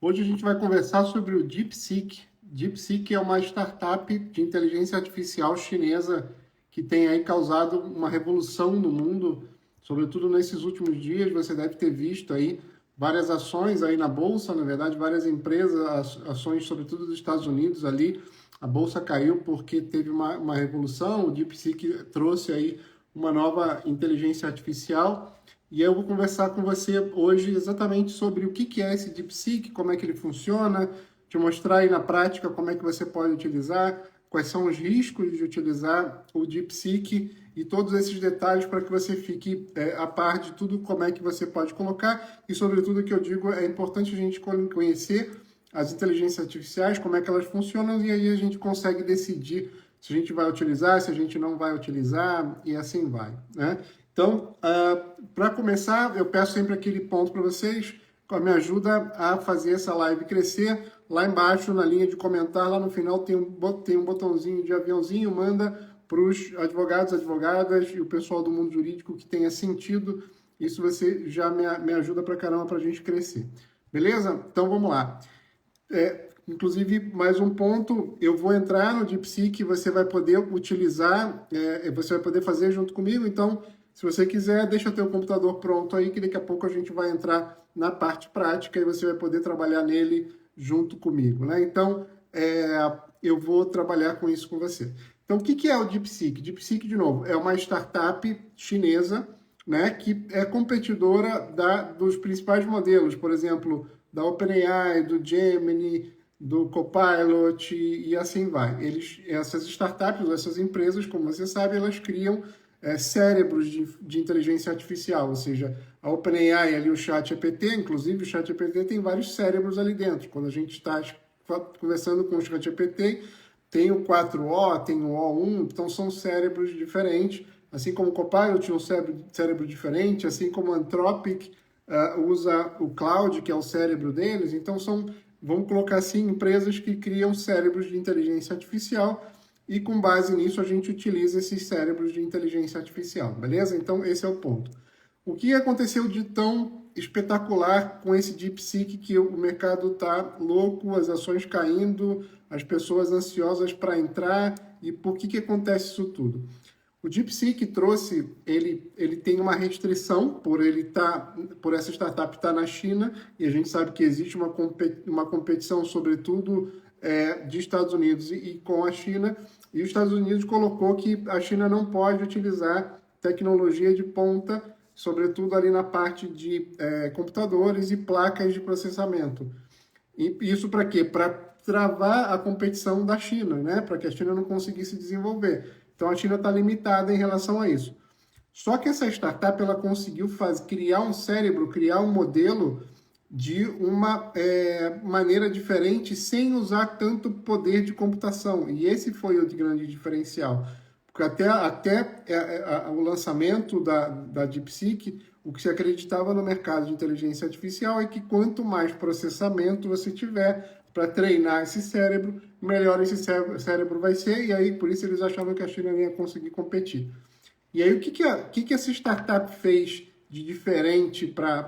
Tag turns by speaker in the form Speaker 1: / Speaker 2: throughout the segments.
Speaker 1: Hoje a gente vai conversar sobre o DeepSeek. DeepSeek é uma startup de inteligência artificial chinesa que tem aí causado uma revolução no mundo, sobretudo nesses últimos dias. Você deve ter visto aí várias ações aí na bolsa, na verdade, várias empresas, ações sobretudo dos Estados Unidos ali. A bolsa caiu porque teve uma revolução. O DeepSeek trouxe aí uma nova inteligência artificial. E eu vou conversar com você hoje exatamente sobre o que é esse DeepSeek, como é que ele funciona, te mostrar aí na prática como é que você pode utilizar, quais são os riscos de utilizar o DeepSeek e todos esses detalhes para que você fique a par de tudo, como é que você pode colocar. E, sobretudo, o que eu digo, é importante a gente conhecer as inteligências artificiais, como é que elas funcionam, e aí a gente consegue decidir se a gente vai utilizar, se a gente não vai utilizar, e assim vai, né? Então, para começar, eu peço sempre aquele ponto para vocês, me ajuda a fazer essa live crescer. Lá embaixo, na linha de comentar, lá no final tem um botãozinho de aviãozinho, manda para os advogados, advogadas e o pessoal do mundo jurídico que tenha sentido. Isso você já me ajuda para caramba para a gente crescer. Beleza? Então, vamos lá. Inclusive, mais um ponto, eu vou entrar no DeepSeek, você vai poder utilizar, você vai poder fazer junto comigo. Então, se você quiser, deixa teu computador pronto aí, que daqui a pouco a gente vai entrar na parte prática e você vai poder trabalhar nele junto comigo, né? Então, eu vou trabalhar com isso com você. Então, o que é o DeepSeek? DeepSeek, de novo, é uma startup chinesa, né, que é competidora dos principais modelos, por exemplo, da OpenAI, do Gemini, do Copilot e assim vai. Essas startups, essas empresas, como você sabe, elas criam cérebros de inteligência artificial, ou seja, a OpenAI ali, o ChatGPT, inclusive o ChatGPT tem vários cérebros ali dentro. Quando a gente está conversando com o ChatGPT, tem o 4O, tem o O1, então são cérebros diferentes, assim como o Copilot tinha um cérebro diferente, assim como o Anthropic usa o Cloud, que é o cérebro deles, então vamos colocar assim, empresas que criam cérebros de inteligência artificial e com base nisso a gente utiliza esses cérebros de inteligência artificial, beleza? Então esse é o ponto. O que aconteceu de tão espetacular com esse DeepSeek que o mercado está louco, as ações caindo, as pessoas ansiosas para entrar, e por que acontece isso tudo? O DeepSeek trouxe, ele tem uma restrição por essa startup estar na China, e a gente sabe que existe uma competição, sobretudo, de Estados Unidos e com a China, e os Estados Unidos colocou que a China não pode utilizar tecnologia de ponta, sobretudo ali na parte de computadores e placas de processamento. E isso para quê? Para travar a competição da China, né? Para que a China não conseguisse desenvolver. Então a China está limitada em relação a isso. Só que essa startup ela conseguiu criar um cérebro, criar um modelo de uma maneira diferente, sem usar tanto poder de computação. E esse foi o grande diferencial. Porque até o lançamento da DeepSeek, o que se acreditava no mercado de inteligência artificial é que quanto mais processamento você tiver para treinar esse cérebro, melhor esse cérebro vai ser, e aí por isso eles achavam que a China não ia conseguir competir. E aí o que essa startup fez de diferente para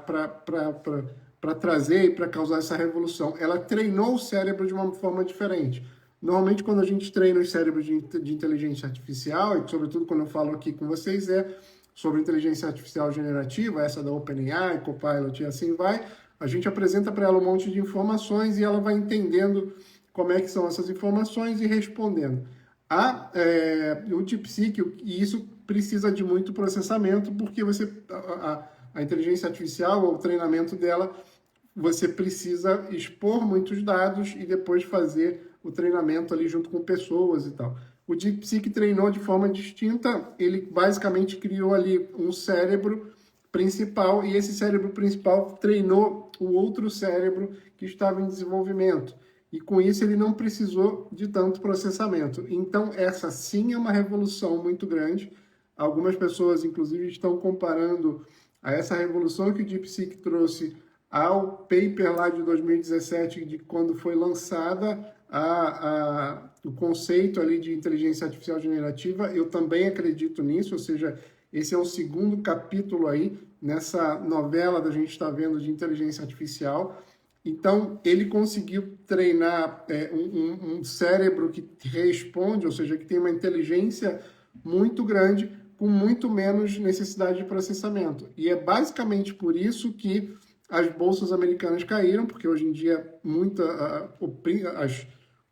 Speaker 1: trazer e para causar essa revolução? Ela treinou o cérebro de uma forma diferente. Normalmente, quando a gente treina os cérebros de inteligência artificial, e sobretudo quando eu falo aqui com vocês, é sobre inteligência artificial generativa, essa da OpenAI, Copilot e assim vai, a gente apresenta para ela um monte de informações e ela vai entendendo como é que são essas informações e respondendo. O DeepSeek, e isso precisa de muito processamento, porque a inteligência artificial, o treinamento dela, você precisa expor muitos dados e depois fazer o treinamento ali junto com pessoas e tal. O DeepSeek treinou de forma distinta, ele basicamente criou ali um cérebro principal e esse cérebro principal treinou o outro cérebro que estava em desenvolvimento. E com isso ele não precisou de tanto processamento. Então essa sim é uma revolução muito grande. Algumas pessoas, inclusive, estão comparando a essa revolução que o DeepSeek trouxe ao paper lá de 2017, de quando foi lançada o conceito ali de inteligência artificial generativa. Eu também acredito nisso, ou seja, esse é o segundo capítulo aí nessa novela da gente está vendo de inteligência artificial. Então, ele conseguiu treinar um cérebro que responde, ou seja, que tem uma inteligência muito grande, com muito menos necessidade de processamento. E é basicamente por isso que as bolsas americanas caíram, porque hoje em dia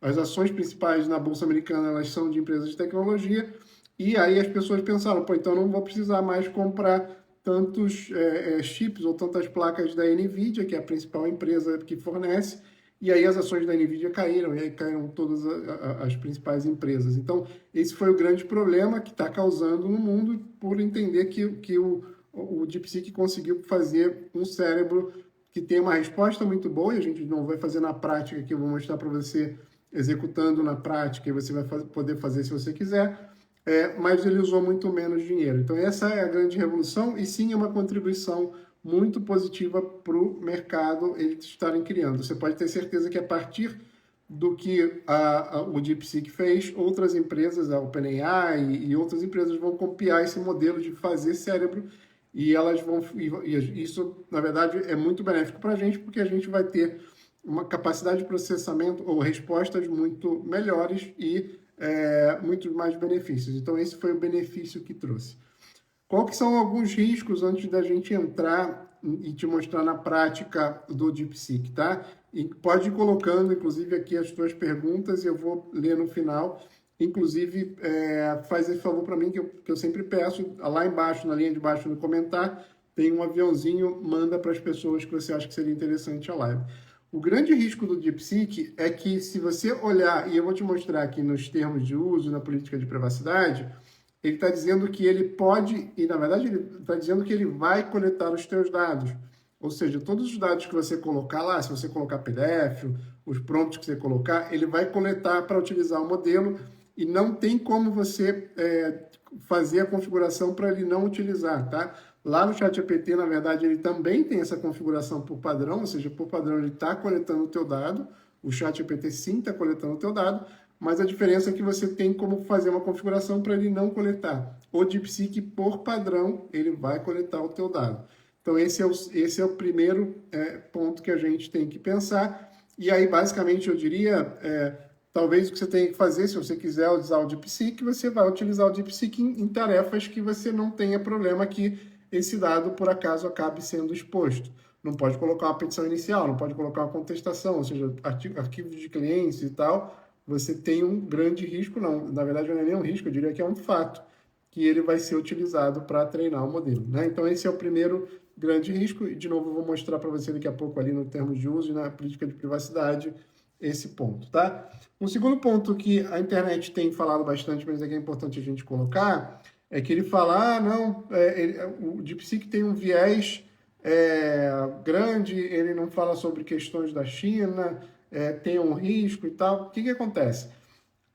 Speaker 1: as ações principais na bolsa americana elas são de empresas de tecnologia, e aí as pessoas pensaram, pô, então não vou precisar mais comprar tantos chips ou tantas placas da NVIDIA, que é a principal empresa que fornece, e aí as ações da NVIDIA caíram, e aí caíram todas as principais empresas. Então, esse foi o grande problema que está causando no mundo por entender que o DeepSeek conseguiu fazer um cérebro que tem uma resposta muito boa, e a gente não vai fazer na prática, que eu vou mostrar para você executando na prática, e você vai poder fazer se você quiser, mas ele usou muito menos dinheiro. Então, essa é a grande revolução, e sim é uma contribuição muito positiva para o mercado eles estarem criando. Você pode ter certeza que a partir do que o DeepSeek fez, outras empresas, a OpenAI e outras empresas vão copiar esse modelo de fazer cérebro, e elas vão. E isso, na verdade, é muito benéfico para a gente, porque a gente vai ter uma capacidade de processamento ou respostas muito melhores e muitos mais benefícios. Então, esse foi o benefício que trouxe. Qual que são alguns riscos antes da gente entrar e te mostrar na prática do DeepSeek, tá? E pode ir colocando, inclusive, aqui as tuas perguntas e eu vou ler no final. Inclusive, faz esse favor para mim, que eu sempre peço, lá embaixo, na linha de baixo, no comentário, tem um aviãozinho, manda para as pessoas que você acha que seria interessante a live. O grande risco do DeepSeek é que, se você olhar, e eu vou te mostrar aqui nos termos de uso, na política de privacidade, ele está dizendo que ele pode, e na verdade ele está dizendo que ele vai coletar os teus dados. Ou seja, todos os dados que você colocar lá, se você colocar PDF, os prompts que você colocar, ele vai coletar para utilizar o modelo, e não tem como você fazer a configuração para ele não utilizar, tá? Lá no ChatGPT, na verdade, ele também tem essa configuração por padrão, ou seja, por padrão ele está coletando o teu dado, o ChatGPT sim está coletando o teu dado, mas a diferença é que você tem como fazer uma configuração para ele não coletar. O DeepSeek, por padrão, ele vai coletar o teu dado. Então, esse é o primeiro ponto que a gente tem que pensar. E aí, basicamente, eu diria, talvez o que você tem que fazer, se você quiser usar o DeepSeek, você vai utilizar o DeepSeek em tarefas que você não tenha problema que esse dado, por acaso, acabe sendo exposto. Não pode colocar uma petição inicial, não pode colocar uma contestação, ou seja, arquivos de clientes e tal, você tem um grande risco, não, na verdade não é nem um risco, eu diria que é um fato, que ele vai ser utilizado para treinar o modelo, né? Então esse é o primeiro grande risco, e de novo eu vou mostrar para você daqui a pouco ali no termos de uso e na política de privacidade esse ponto, tá? Um segundo ponto que a internet tem falado bastante, mas é que é importante a gente colocar, é que ele fala, não, o DeepSeek tem um viés grande, ele não fala sobre questões da China, tem um risco e tal. O que acontece?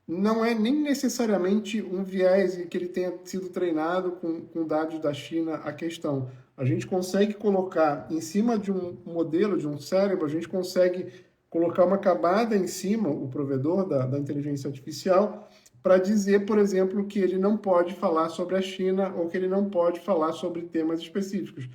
Speaker 1: Não é nem necessariamente um viés que ele tenha sido treinado com dados da China a questão. A gente consegue colocar em cima de um modelo, de um cérebro, a gente consegue colocar uma camada em cima, o provedor da inteligência artificial, para dizer, por exemplo, que ele não pode falar sobre a China ou que ele não pode falar sobre temas específicos.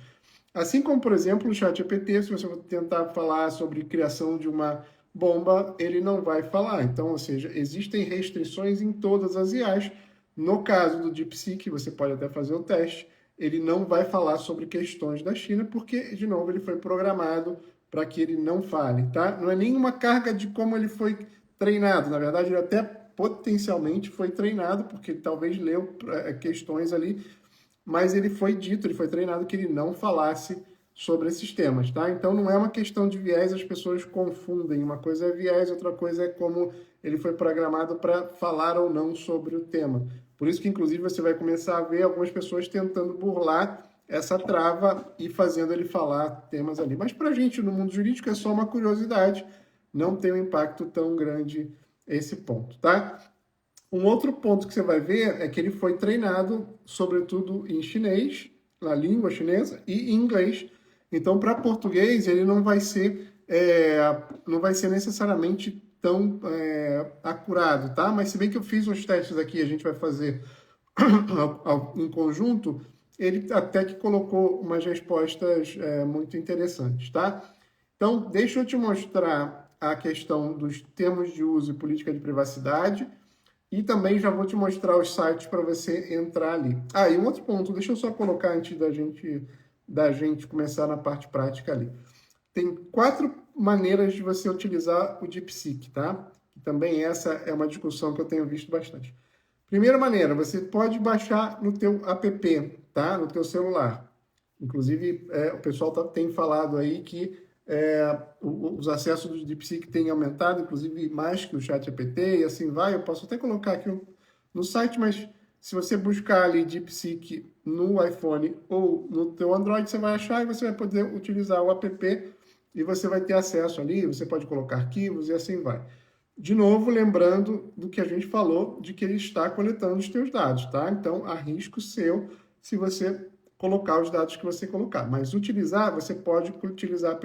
Speaker 1: Assim como, por exemplo, o ChatGPT, se você tentar falar sobre criação de uma bomba, ele não vai falar. Então, ou seja, existem restrições em todas as IAs. No caso do DeepSeek, você pode até fazer o teste, ele não vai falar sobre questões da China, porque, de novo, ele foi programado para que ele não fale, tá? Não é nenhuma carga de como ele foi treinado. Na verdade, ele até potencialmente foi treinado, porque ele talvez leu questões ali, mas ele foi treinado que ele não falasse sobre esses temas, tá? Então não é uma questão de viés, as pessoas confundem. Uma coisa é viés, outra coisa é como ele foi programado para falar ou não sobre o tema. Por isso que, inclusive, você vai começar a ver algumas pessoas tentando burlar essa trava e fazendo ele falar temas ali. Mas para a gente, no mundo jurídico, é só uma curiosidade, não tem um impacto tão grande esse ponto, tá? Um outro ponto que você vai ver é que ele foi treinado, sobretudo em chinês, na língua chinesa, e em inglês. Então, para português, ele não vai ser necessariamente tão acurado, tá? Mas se bem que eu fiz uns testes aqui, a gente vai fazer em conjunto, ele até que colocou umas respostas muito interessantes, tá? Então, deixa eu te mostrar a questão dos termos de uso e política de privacidade e também já vou te mostrar os sites para você entrar ali. Ah, e um outro ponto, deixa eu só colocar antes da gente começar na parte prática ali. Tem 4 maneiras de você utilizar o DeepSeek, tá? Também essa é uma discussão que eu tenho visto bastante. Primeira maneira, você pode baixar no teu app, tá? No teu celular. Inclusive, o pessoal tem falado aí que os acessos do DeepSeek têm aumentado, inclusive mais que o ChatGPT, e assim vai. Eu posso até colocar aqui no site, mas se você buscar ali DeepSeek no iPhone ou no teu Android, você vai achar e você vai poder utilizar o app e você vai ter acesso ali, você pode colocar arquivos e assim vai. De novo, lembrando do que a gente falou, de que ele está coletando os teus dados, tá? Então, há risco seu se você colocar os dados que você colocar. Mas utilizar, você pode utilizar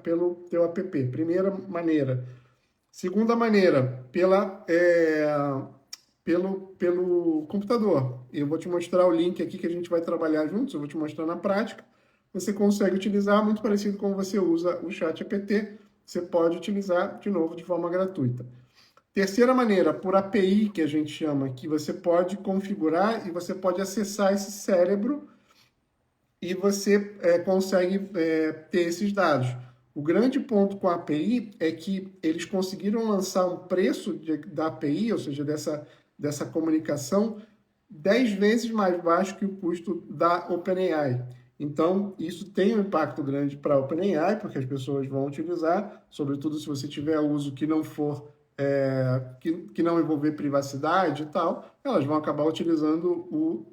Speaker 1: pelo teu app. Primeira maneira. Segunda maneira, pelo computador. Eu vou te mostrar o link aqui que a gente vai trabalhar juntos, eu vou te mostrar na prática. Você consegue utilizar, muito parecido com você usa o ChatGPT, você pode utilizar, de novo, de forma gratuita. Terceira maneira, por API, que a gente chama, que você pode configurar e você pode acessar esse cérebro e você consegue ter esses dados. O grande ponto com a API é que eles conseguiram lançar um preço da API, ou seja, dessa comunicação, 10 vezes mais baixo que o custo da OpenAI. Então, isso tem um impacto grande para a OpenAI, porque as pessoas vão utilizar, sobretudo se você tiver uso que não for, que não envolver privacidade e tal, elas vão acabar utilizando o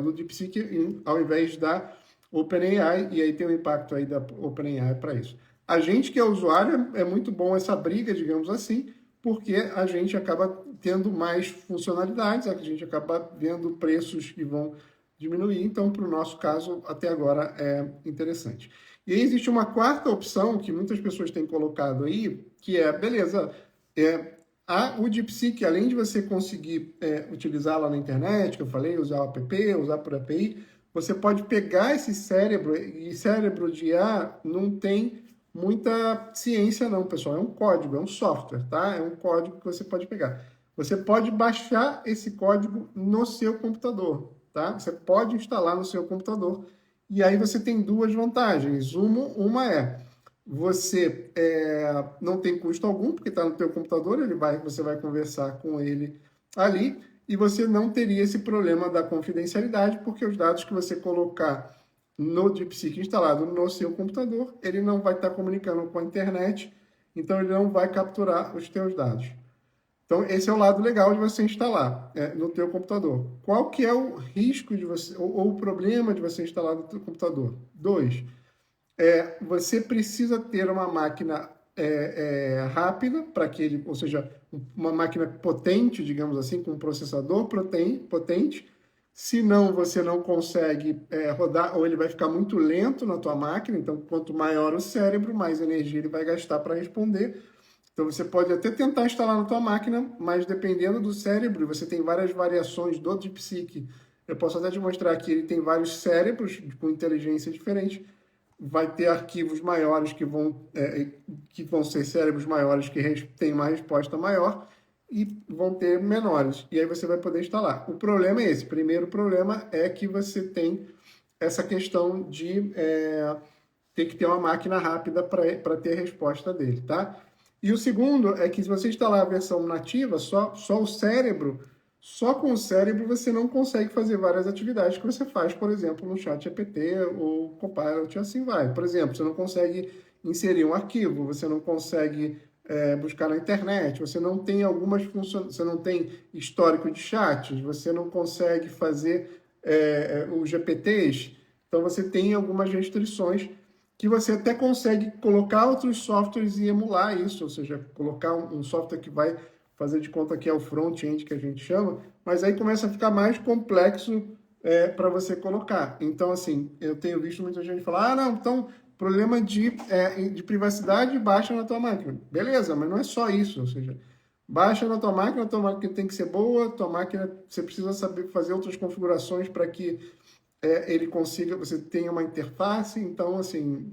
Speaker 1: do DeepSeek ao invés da OpenAI, e aí tem um impacto aí da OpenAI para isso. A gente que é usuário, é muito bom essa briga, digamos assim, porque a gente acaba tendo mais funcionalidades, a gente acaba vendo preços que vão diminuir, então, para o nosso caso, até agora é interessante. E aí existe uma quarta opção que muitas pessoas têm colocado aí, que é, beleza, o DeepSeek, além de você conseguir utilizar lá na internet, que eu falei, usar o app, usar por API, você pode pegar esse cérebro, e cérebro de IA não tem muita ciência não, pessoal, é um código, é um software, tá? É um código que você pode pegar. Você pode baixar esse código no seu computador, tá? Você pode instalar no seu computador, e aí você tem duas vantagens. Uma é você não tem custo algum, porque está no teu computador, você vai conversar com ele ali, e você não teria esse problema da confidencialidade, porque os dados que você colocar no DeepSeek instalado no seu computador, ele não vai estar comunicando com a internet, então ele não vai capturar os teus dados. Então, esse é o lado legal de você instalar no teu computador. Qual que é o risco de você, ou o problema de você instalar no teu computador? 2, você precisa ter uma máquina rápida para que ele, ou seja, uma máquina potente, digamos assim, com um processador potente. Senão você não consegue rodar, ou ele vai ficar muito lento na tua máquina. Então, quanto maior o cérebro, mais energia ele vai gastar para responder. Então, você pode até tentar instalar na tua máquina, mas dependendo do cérebro, você tem várias variações do DeepSeek. Eu posso até te mostrar aqui, ele tem vários cérebros com inteligência diferente. Vai ter arquivos maiores que vão ser cérebros maiores que têm uma resposta maior e vão ter menores. E aí você vai poder instalar. O problema é esse. O primeiro problema é que você tem essa questão de ter que ter uma máquina rápida para ter a resposta dele, tá? E o segundo é que se você instalar a versão nativa, só o cérebro, só com o cérebro você não consegue fazer várias atividades que você faz, por exemplo, no ChatGPT ou Copilot e assim vai. Por exemplo, você não consegue inserir um arquivo, você não consegue buscar na internet, você não tem algumas funções, você não tem histórico de chats, você não consegue fazer os GPTs, então você tem algumas restrições que você até consegue colocar outros softwares e emular isso, ou seja, colocar um software que vai fazer de conta que é o front-end que a gente chama, mas aí começa a ficar mais complexo para você colocar. Então, assim, eu tenho visto muita gente falar, não, então, problema de privacidade, baixa na tua máquina. Beleza, mas não é só isso, ou seja, baixa na tua máquina, a tua máquina tem que ser boa, tua máquina, você precisa saber fazer outras configurações para que ele consiga, você tenha uma interface, então, assim,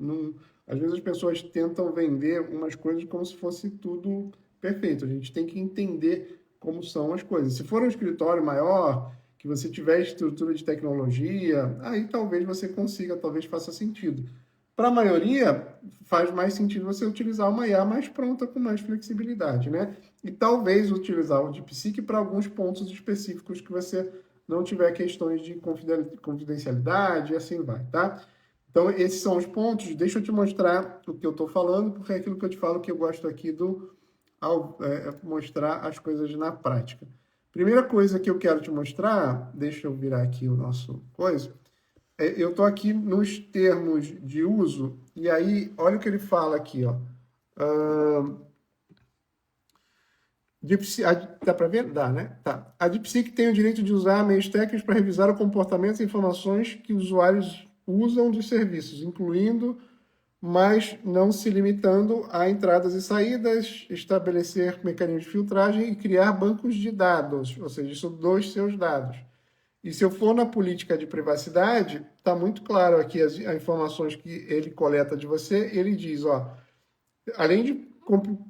Speaker 1: Às vezes as pessoas tentam vender umas coisas como se fosse tudo perfeito. A gente tem que entender como são as coisas. Se for um escritório maior, que você tiver estrutura de tecnologia, aí talvez você consiga, talvez faça sentido. Para a maioria, faz mais sentido você utilizar uma IA mais pronta, com mais flexibilidade, né? E talvez utilizar o DeepSeek para alguns pontos específicos que você não tiver questões de confidencialidade e assim vai, tá? Então, esses são os pontos. Deixa eu te mostrar o que eu estou falando, porque é aquilo que eu te falo que eu gosto aqui mostrar as coisas na prática. Primeira coisa que eu quero te mostrar, deixa eu virar aqui o nosso coisa, eu estou aqui nos termos de uso, e aí, olha o que ele fala aqui, ó. Dá para ver? Dá, né? Tá. A DeepSeek tem o direito de usar meios técnicos para revisar o comportamento e informações que usuários usam dos serviços, incluindo, mas não se limitando a entradas e saídas, estabelecer mecanismos de filtragem e criar bancos de dados, ou seja, isso dos seus dados. E se eu for na política de privacidade, está muito claro aqui as informações que ele coleta de você. Ele diz, ó, além de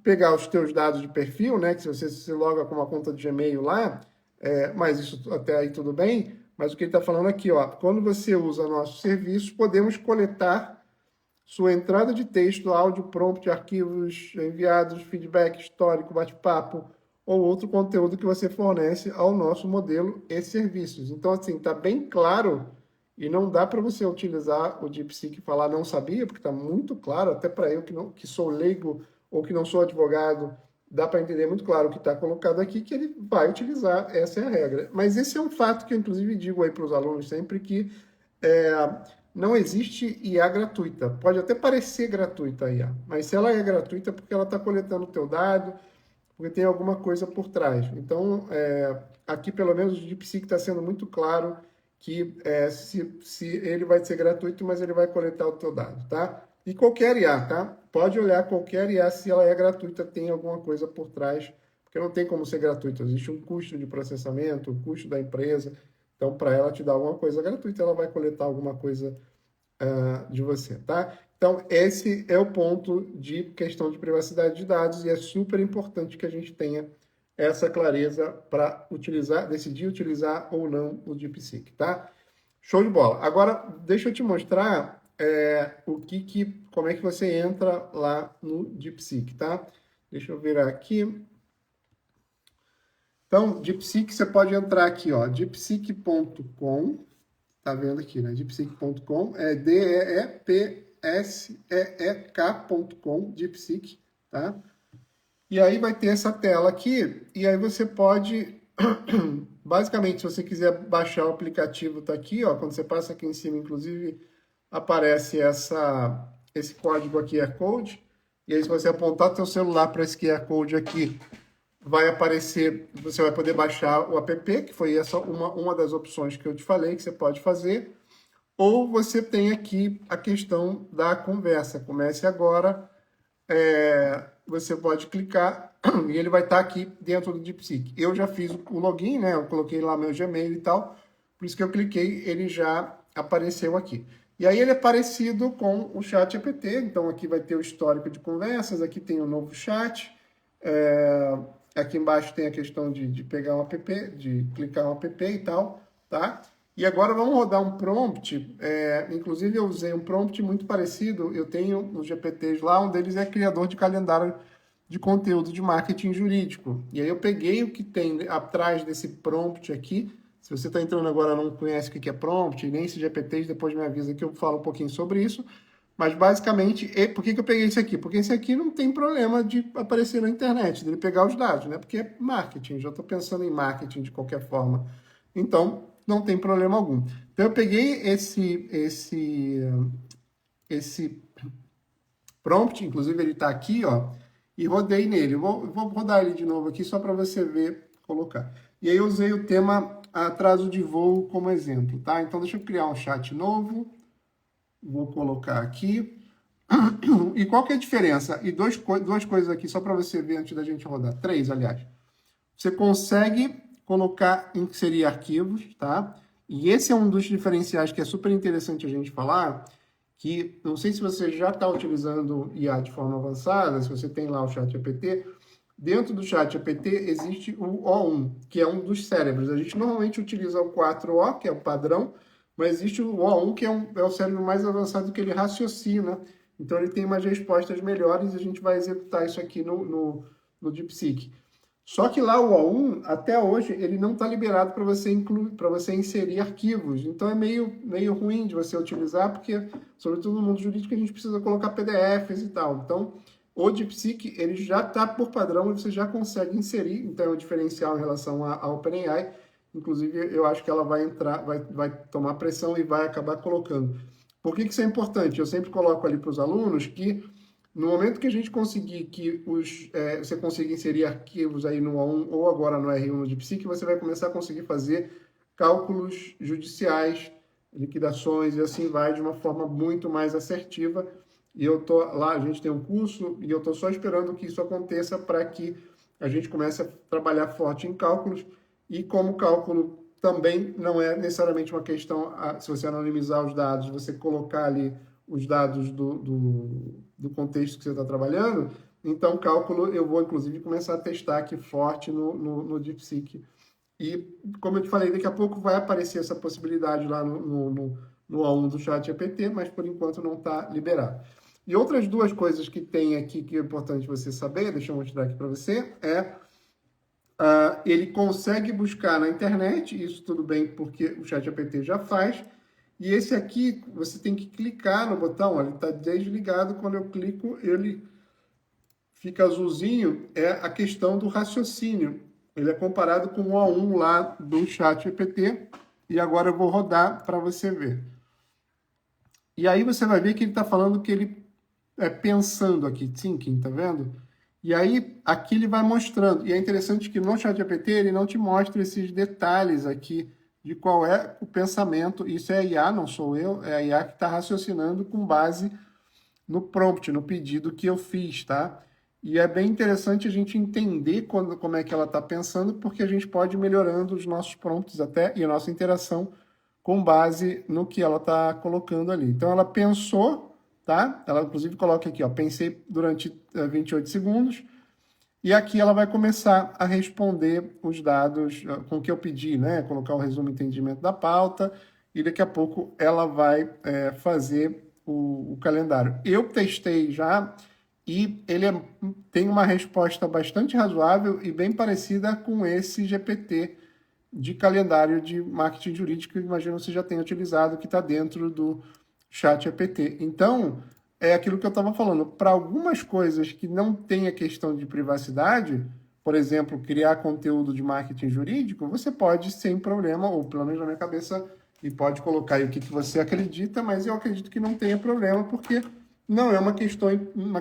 Speaker 1: pegar os teus dados de perfil, né, que se você se loga com uma conta de Gmail lá, mas isso até aí tudo bem, mas o que ele está falando aqui, ó, quando você usa nossos serviços, podemos coletar sua entrada de texto, áudio, prompt, arquivos enviados, feedback, histórico, bate-papo ou outro conteúdo que você fornece ao nosso modelo e serviços. Então, assim, está bem claro e não dá para você utilizar o DeepSeek e falar não sabia, porque está muito claro, até para eu que sou leigo ou que não sou advogado, dá para entender muito claro o que está colocado aqui, que ele vai utilizar, essa é a regra. Mas esse é um fato que eu, inclusive, digo aí para os alunos sempre, que não existe IA gratuita. Pode até parecer gratuita a IA, mas se ela é gratuita é porque ela está coletando o teu dado, porque tem alguma coisa por trás. Então, aqui pelo menos o DeepSeek está sendo muito claro que se ele vai ser gratuito, mas ele vai coletar o teu dado, tá? E qualquer IA, tá? Pode olhar qualquer IA, se ela é gratuita, tem alguma coisa por trás, porque não tem como ser gratuito. Existe um custo de processamento, o custo da empresa. Então, para ela te dar alguma coisa gratuita, ela vai coletar alguma coisa de você, tá? Então, esse é o ponto de questão de privacidade de dados e é super importante que a gente tenha essa clareza para decidir utilizar ou não o DeepSeek, tá? Show de bola. Agora, deixa eu te mostrar como é que você entra lá no DeepSeek, tá? Deixa eu virar aqui. Então, DeepSeek, você pode entrar aqui, ó, deepseek.com, tá vendo aqui, né? deepseek.com, é DeepSeek.com, DeepSeek, tá? E aí vai ter essa tela aqui, e aí você pode, basicamente, se você quiser baixar o aplicativo, tá aqui, ó, quando você passa aqui em cima, inclusive, aparece esse código aqui, QR Code, e aí se você apontar seu celular para esse QR Code aqui, vai aparecer, você vai poder baixar o app, que foi essa uma das opções que eu te falei que você pode fazer, ou você tem aqui a questão da conversa. Comece agora, você pode clicar e ele vai estar aqui dentro do DeepSeek. Eu já fiz o login, né? Eu coloquei lá meu Gmail e tal, por isso que eu cliquei, ele já apareceu aqui. E aí ele é parecido com o ChatGPT, então aqui vai ter o histórico de conversas, aqui tem o novo chat, aqui embaixo tem a questão de pegar um app, de clicar um app e tal, tá? E agora vamos rodar um prompt, inclusive eu usei um prompt muito parecido, eu tenho os GPTs lá, um deles é criador de calendário de conteúdo de marketing jurídico. E aí eu peguei o que tem atrás desse prompt aqui. Se você está entrando agora e não conhece o que é prompt, nem esses GPTs, depois me avisa que eu falo um pouquinho sobre isso. Mas basicamente, por que eu peguei esse aqui? Porque esse aqui não tem problema de aparecer na internet, dele pegar os dados, né? Porque é marketing, já estou pensando em marketing de qualquer forma. Então, não tem problema algum. Então, eu peguei esse prompt, inclusive ele está aqui, ó, e rodei nele. Vou rodar ele de novo aqui só para você ver, colocar. E aí eu usei o tema atraso de voo como exemplo, tá? Então, deixa eu criar um chat novo. Vou colocar aqui. E qual que é a diferença? E duas coisas aqui, só para você ver antes da gente rodar. 3, aliás. Você consegue inserir arquivos, tá? E esse é um dos diferenciais que é super interessante a gente falar, que, não sei se você já está utilizando IA de forma avançada, se você tem lá o ChatGPT, dentro do ChatGPT existe o O1, que é um dos cérebros. A gente normalmente utiliza o 4O, que é o padrão, mas existe o O1, que é o cérebro mais avançado, que ele raciocina. Então, ele tem umas respostas melhores e a gente vai executar isso aqui no DeepSeek. Só que lá o O1, até hoje, ele não está liberado para você incluir, para você inserir arquivos. Então é meio ruim de você utilizar, porque, sobretudo no mundo jurídico, a gente precisa colocar PDFs e tal. Então, o DeepSeek, ele já está por padrão e você já consegue inserir. Então é um diferencial em relação à OpenAI. Inclusive, eu acho que ela vai entrar, vai tomar pressão e vai acabar colocando. Por que isso é importante? Eu sempre coloco ali para os alunos que no momento que a gente conseguir que você consiga inserir arquivos aí no A1 ou agora no R1 no DeepSeek, você vai começar a conseguir fazer cálculos judiciais, liquidações e assim vai de uma forma muito mais assertiva. E eu tô lá, a gente tem um curso e eu estou só esperando que isso aconteça para que a gente comece a trabalhar forte em cálculos. E como cálculo também não é necessariamente uma questão, se você anonimizar os dados, você colocar ali os dados do contexto que você está trabalhando, então cálculo eu vou inclusive começar a testar aqui forte no DeepSeek. E como eu te falei, daqui a pouco vai aparecer essa possibilidade lá no A1 do ChatGPT, mas por enquanto não está liberado. E outras duas coisas que tem aqui que é importante você saber, deixa eu mostrar aqui para você, ele consegue buscar na internet, isso tudo bem porque o ChatGPT já faz, e esse aqui, você tem que clicar no botão, ele está desligado, quando eu clico, ele fica azulzinho, é a questão do raciocínio. Ele é comparado com o O1 lá do ChatGPT, e agora eu vou rodar para você ver. E aí você vai ver que ele está falando que ele é pensando aqui, thinking, tá vendo? E aí, aqui ele vai mostrando. E é interessante que no ChatGPT ele não te mostra esses detalhes aqui de qual é o pensamento. Isso é a IA, não sou eu, é a IA que está raciocinando com base no prompt, no pedido que eu fiz, tá? E é bem interessante a gente entender como é que ela está pensando, porque a gente pode ir melhorando os nossos prompts até e a nossa interação com base no que ela está colocando ali. Então, ela pensou, tá? Ela, inclusive, coloca aqui, ó, pensei durante 28 segundos, e aqui ela vai começar a responder os dados com o que eu pedi, né? Colocar o resumo e entendimento da pauta, e daqui a pouco ela vai fazer o calendário. Eu testei já, e ele tem uma resposta bastante razoável e bem parecida com esse GPT de calendário de marketing jurídico, que imagino você já tenha utilizado, que está dentro do ChatGPT. Então, é aquilo que eu estava falando. Para algumas coisas que não tem a questão de privacidade, por exemplo, criar conteúdo de marketing jurídico, você pode, sem problema, ou pelo menos na minha cabeça, e pode colocar aí o que você acredita, mas eu acredito que não tenha problema, porque não é uma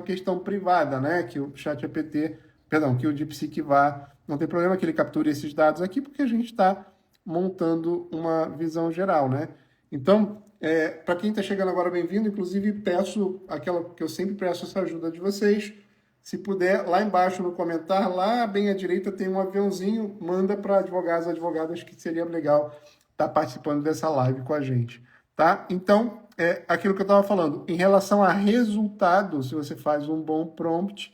Speaker 1: questão privada, né? Que o ChatGPT, perdão, que o DeepSeek vá. Não tem problema que ele capture esses dados aqui, porque a gente está montando uma visão geral, né? Então, para quem está chegando agora, bem-vindo. Inclusive, peço aquela que eu sempre peço essa ajuda de vocês. Se puder, lá embaixo no comentário, lá bem à direita tem um aviãozinho, manda para advogados e advogadas, que seria legal estar participando dessa live com a gente, tá? Então, aquilo que eu estava falando, em relação a resultado, se você faz um bom prompt,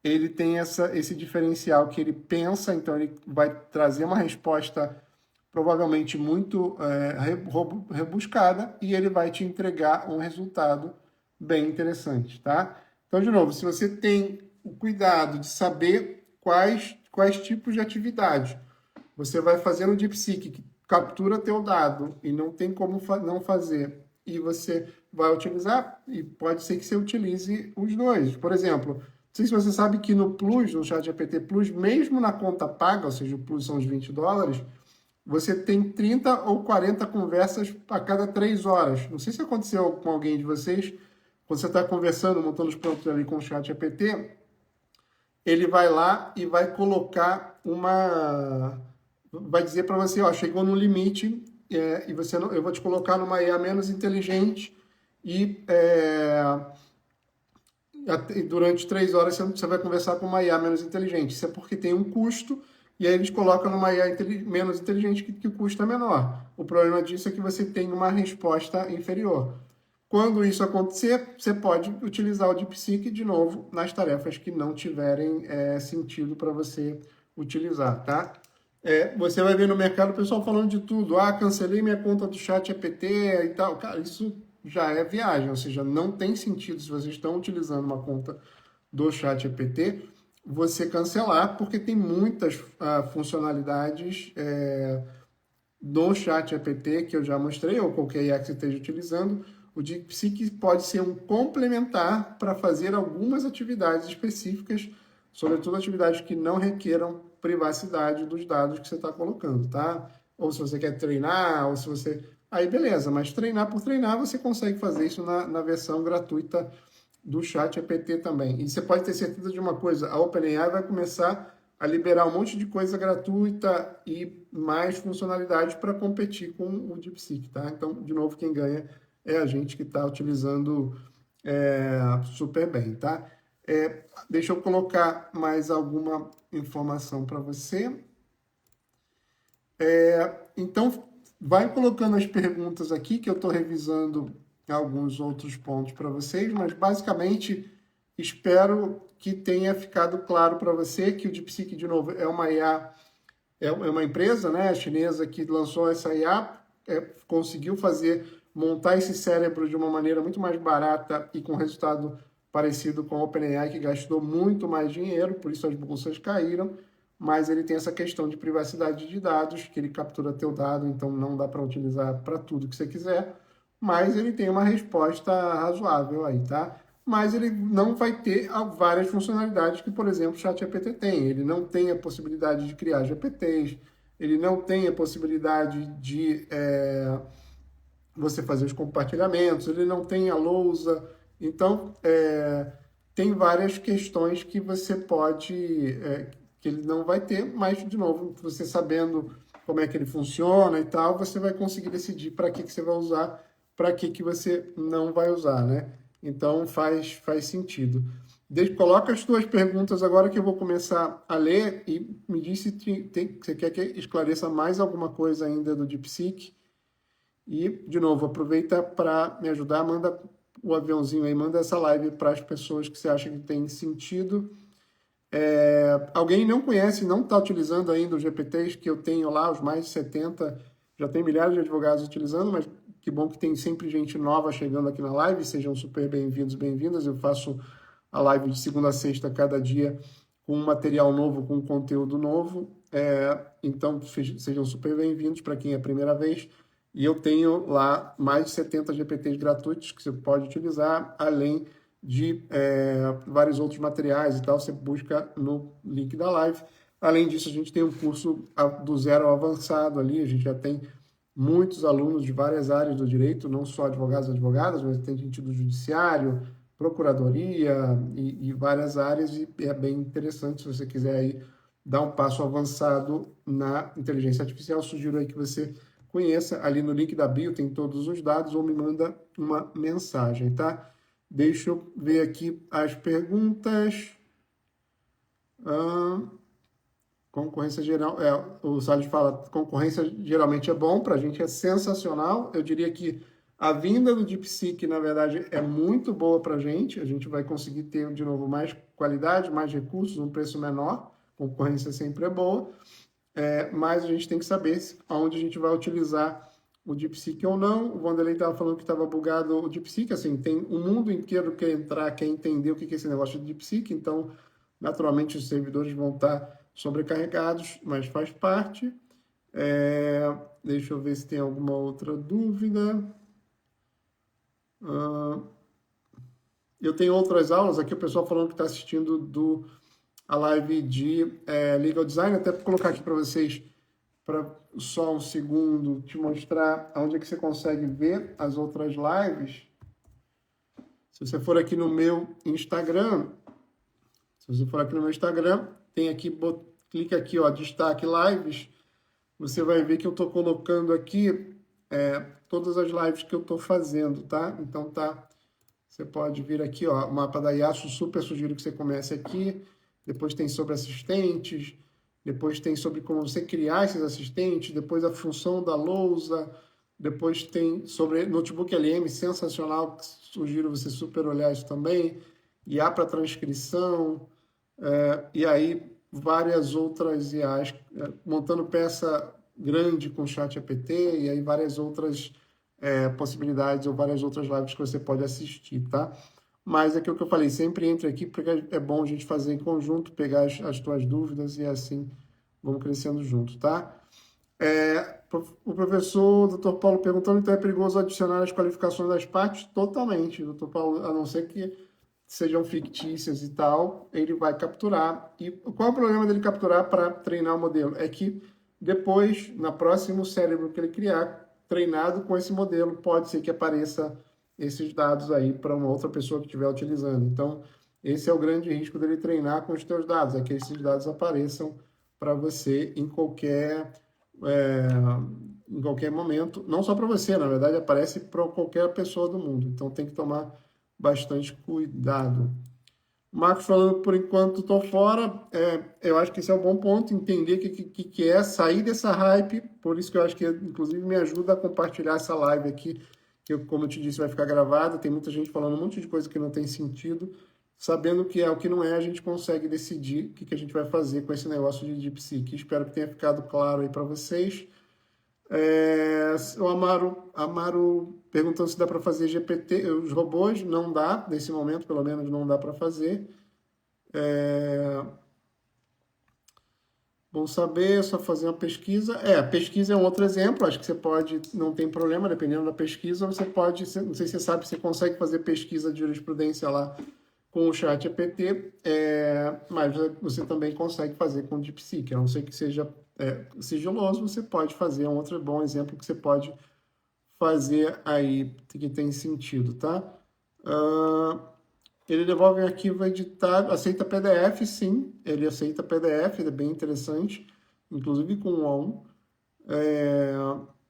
Speaker 1: ele tem esse diferencial que ele pensa, então ele vai trazer uma resposta provavelmente muito rebuscada, e ele vai te entregar um resultado bem interessante, tá? Então, de novo, se você tem o cuidado de saber quais tipos de atividade você vai fazer no DeepSeek, que captura teu dado e não tem como não fazer, e você vai utilizar, e pode ser que você utilize os dois. Por exemplo, não sei se você sabe que no Plus, no ChatGPT Plus, mesmo na conta paga, ou seja, o Plus são os $20, você tem 30 ou 40 conversas a cada 3 horas. Não sei se aconteceu com alguém de vocês, quando você está conversando, montando os prompts ali com o ChatGPT, ele vai lá e vai colocar vai dizer para você, ó, chegou no limite, e eu vou te colocar numa IA menos inteligente, e durante 3 horas você vai conversar com uma IA menos inteligente. Isso é porque tem um custo, e aí eles colocam numa IA menos inteligente que o custo é menor. O problema disso é que você tem uma resposta inferior. Quando isso acontecer, você pode utilizar o DeepSeek de novo nas tarefas que não tiverem sentido para você utilizar, tá? Você vai ver no mercado o pessoal falando de tudo. Ah, cancelei minha conta do ChatGPT e tal. Cara, isso já é viagem, ou seja, não tem sentido se vocês estão utilizando uma conta do ChatGPT você cancelar, porque tem muitas funcionalidades do ChatGPT que eu já mostrei, ou qualquer IA que você esteja utilizando. O DeepSeek pode ser um complementar para fazer algumas atividades específicas, sobretudo atividades que não requeram privacidade dos dados que você está colocando, tá? Ou se você quer treinar, ou se você... Aí beleza, mas treinar por treinar, você consegue fazer isso na versão gratuita do ChatGPT também. E você pode ter certeza de uma coisa, a OpenAI vai começar a liberar um monte de coisa gratuita e mais funcionalidades para competir com o DeepSeek, tá? Então, de novo, quem ganha é a gente que está utilizando super bem, tá? Deixa eu colocar mais alguma informação para você. Então, vai colocando as perguntas aqui, que eu estou revisando alguns outros pontos para vocês, mas basicamente espero que tenha ficado claro para você que o DeepSeek, de novo, é uma IA, é uma empresa, né, chinesa que lançou essa IA, conseguiu montar esse cérebro de uma maneira muito mais barata e com resultado parecido com a OpenAI, que gastou muito mais dinheiro, por isso as bolsas caíram, mas ele tem essa questão de privacidade de dados, que ele captura teu dado, então não dá para utilizar para tudo que você quiser, mas ele tem uma resposta razoável aí, tá? Mas ele não vai ter várias funcionalidades que, por exemplo, o ChatGPT tem. Ele não tem a possibilidade de criar GPTs, ele não tem a possibilidade de você fazer os compartilhamentos, ele não tem a lousa. Então, tem várias questões que você pode, que ele não vai ter, mas, de novo, você sabendo como é que ele funciona e tal, você vai conseguir decidir para que você vai usar, para que você não vai usar, né? Então, faz sentido. Coloca as tuas perguntas agora que eu vou começar a ler e me diz se você quer que esclareça mais alguma coisa ainda do DeepSeek. E, de novo, aproveita para me ajudar, manda o aviãozinho aí, manda essa live para as pessoas que você acha que tem sentido. Alguém não conhece, não está utilizando ainda os GPTs que eu tenho lá, os mais de 70, já tem milhares de advogados utilizando, mas que bom que tem sempre gente nova chegando aqui na live, sejam super bem-vindos, bem-vindas. Eu faço a live de segunda a sexta, cada dia, com material novo, com conteúdo novo. Então, sejam super bem-vindos para quem é a primeira vez. E eu tenho lá mais de 70 GPTs gratuitos que você pode utilizar, além de vários outros materiais e tal, você busca no link da live. Além disso, a gente tem um curso do zero ao avançado ali, a gente já tem muitos alunos de várias áreas do direito, não só advogados e advogadas, mas tem gente do judiciário, procuradoria e várias áreas, e é bem interessante se você quiser aí dar um passo avançado na inteligência artificial. Sugiro aí que você conheça, ali no link da bio tem todos os dados, ou me manda uma mensagem, tá? Deixa eu ver aqui as perguntas. Concorrência geral, o Salles fala, concorrência geralmente é bom, para a gente é sensacional. Eu diria que a vinda do DeepSeek, na verdade, é muito boa para a gente vai conseguir ter, de novo, mais qualidade, mais recursos, um preço menor, concorrência sempre é boa, mas a gente tem que saber aonde a gente vai utilizar o DeepSeek ou não. O Vanderlei estava falando que estava bugado o DeepSeek, assim, tem o mundo inteiro que quer entrar, quer entender o que é esse negócio de DeepSeek, então, naturalmente, os servidores vão estar sobrecarregados, mas faz parte. Deixa eu ver se tem alguma outra dúvida. Eu tenho outras aulas aqui, o pessoal falando que está assistindo a live de Legal Design, até para colocar aqui para vocês, para só um segundo, te mostrar onde é que você consegue ver as outras lives. Se você for aqui no meu Instagram, tem aqui, clica aqui, ó, destaque lives, você vai ver que eu estou colocando aqui todas as lives que eu estou fazendo, tá? Então você pode vir aqui, ó, o mapa da IASU, super sugiro que você comece aqui, depois tem sobre assistentes, depois tem sobre como você criar esses assistentes, depois a função da lousa, Depois tem sobre notebook LM, sensacional, sugiro você super olhar isso também. IA para transcrição, e aí várias outras IAs, montando peça grande com chat GPT, e aí várias outras possibilidades ou várias outras lives que você pode assistir, tá? Mas é aquilo que eu falei, sempre entre aqui, porque é bom a gente fazer em conjunto, pegar as tuas dúvidas e assim vamos crescendo junto, tá? O professor Dr. Paulo perguntando, então é perigoso adicionar as qualificações das partes? Totalmente, Dr. Paulo, a não ser que sejam fictícias e tal, ele vai capturar. E qual é o problema dele capturar para treinar o modelo? É que depois, na próximo cérebro que ele criar, treinado com esse modelo, pode ser que apareça esses dados aí para uma outra pessoa que estiver utilizando. Então, esse é o grande risco dele treinar com os teus dados, é que esses dados apareçam para você é, em qualquer momento, não só para você, na verdade, aparece para qualquer pessoa do mundo. Então, tem que tomar bastante cuidado. Marcos falando, por enquanto estou fora. Eu acho que esse é um bom ponto, entender o que é sair dessa hype. Por isso que eu acho que, inclusive, me ajuda a compartilhar essa live aqui, que, como eu te disse, vai ficar gravada. Tem muita gente falando um monte de coisa que não tem sentido. Sabendo o que é, o que não é, a gente consegue decidir o que a gente vai fazer com esse negócio de DeepSeek. Espero que tenha ficado claro aí para vocês. O Amaro perguntando se dá para fazer GPT, os robôs, não dá, nesse momento pelo menos não dá para fazer. Bom saber, só fazer uma pesquisa. A pesquisa é um outro exemplo, acho que você pode, não tem problema, dependendo da pesquisa, você pode, não sei se você sabe, você consegue fazer pesquisa de jurisprudência lá com o chat GPT, mas você também consegue fazer com o DeepSeek, a não ser que seja sigiloso, você pode fazer, é um outro bom exemplo que você pode fazer aí, que tem sentido, tá? Ele devolve um arquivo editado, aceita PDF, sim, ele aceita PDF, ele é bem interessante, inclusive com o ON.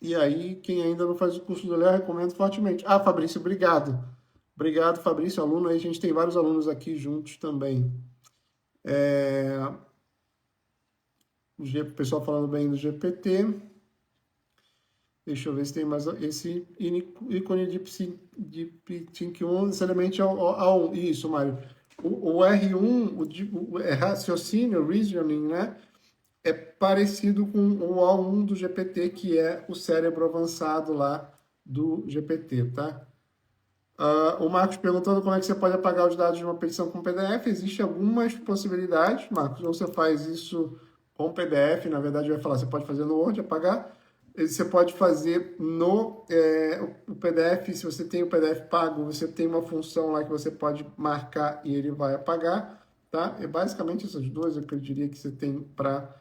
Speaker 1: E aí, quem ainda não faz o curso do Léo, recomendo fortemente. Ah, Fabrício, obrigado. Obrigado, Fabrício, aluno. Aí a gente tem vários alunos aqui juntos também. O pessoal falando bem do GPT. Deixa eu ver se tem mais esse ícone de Sync 1, necessariamente é o isso, Mário. O R1, o raciocínio, reasoning, né? É parecido com o A1 do GPT, que é o cérebro avançado lá do GPT, tá? O Marcos perguntando como é que você pode apagar os dados de uma petição com PDF. Existem algumas possibilidades, Marcos. Ou você faz isso com PDF, na verdade vai falar, você pode fazer no Word, apagar. Você pode fazer no o PDF, se você tem o PDF pago, você tem uma função lá que você pode marcar e ele vai apagar, tá? É basicamente essas duas que eu diria que você tem para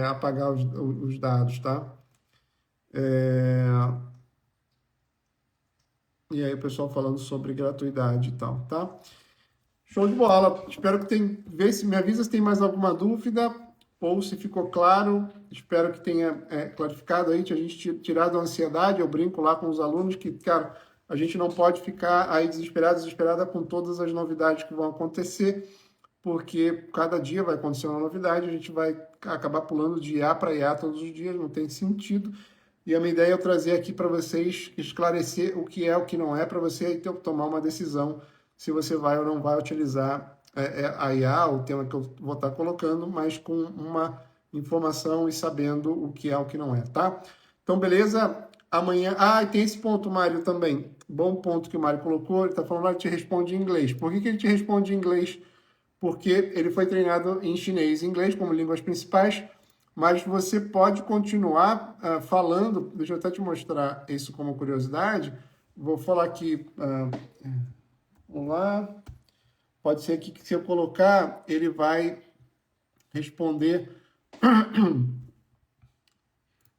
Speaker 1: apagar os dados, tá? E aí o pessoal falando sobre gratuidade e tal, tá? Show de bola. Espero que tenha. Vê se me avisa se tem mais alguma dúvida ou se ficou claro. Espero que tenha clarificado aí, a gente tirado a ansiedade. Eu brinco lá com os alunos que, cara, a gente não pode ficar aí desesperada com todas as novidades que vão acontecer, porque cada dia vai acontecer uma novidade, a gente vai acabar pulando de IA para IA todos os dias, não tem sentido. E a minha ideia é trazer aqui para vocês, esclarecer o que é, o que não é, para você aí tomar uma decisão se você vai ou não vai utilizar a IA, o tema que eu vou estar colocando, mas com uma informação e sabendo o que é, o que não é, tá? Então, beleza? Amanhã... Ah, e tem esse ponto, Mário, também. Bom ponto que o Mário colocou, ele está falando, ele te responde em inglês. Por que ele te responde em inglês? Porque ele foi treinado em chinês e inglês como línguas principais, mas você pode continuar falando. Deixa eu até te mostrar isso como curiosidade. Vou falar aqui. Vamos lá. Pode ser que se eu colocar, ele vai responder.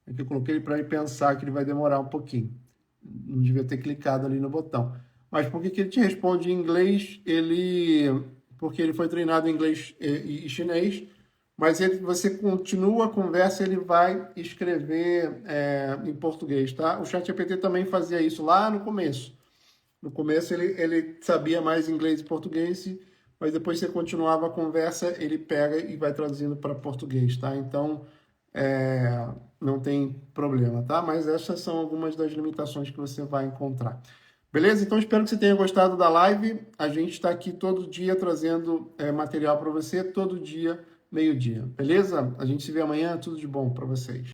Speaker 1: Aqui eu coloquei ele para ele pensar que ele vai demorar um pouquinho. Não devia ter clicado ali no botão. Mas por que ele te responde em inglês? Porque ele foi treinado em inglês e chinês, mas você continua a conversa, ele vai escrever em português, tá? O ChatGPT também fazia isso lá no começo. No começo ele sabia mais inglês e português, mas depois você continuava a conversa, ele pega e vai traduzindo para português, tá? Então, não tem problema, tá? Mas essas são algumas das limitações que você vai encontrar. Beleza? Então, espero que você tenha gostado da live. A gente está aqui todo dia trazendo material para você, todo dia, meio-dia. Beleza? A gente se vê amanhã. Tudo de bom para vocês.